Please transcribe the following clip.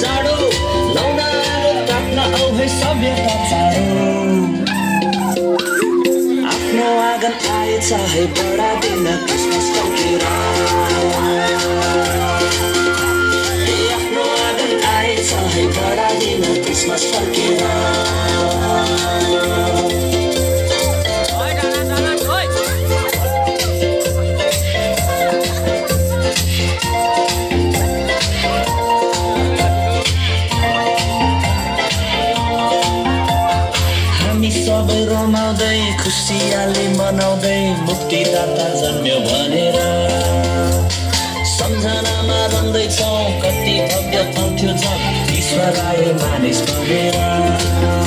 जाडो लाउन आगो काट्न आऊ है सभ्यता चाँडो आफ्नो आँगन आएछ है बडा दिन क्रिसमस फर्केर आफ्नो आँगन आएछ है बडा दिन क्रिसमस फर्केर सबै रमाउँदै खुसियाली मनाउँदै मुक्तिदाता जन्म्यो भनेर सम्झनामा रम्दैछौँ कति भव्य पाउँथ्यो जब ईश्वर आयो मानिस बनेर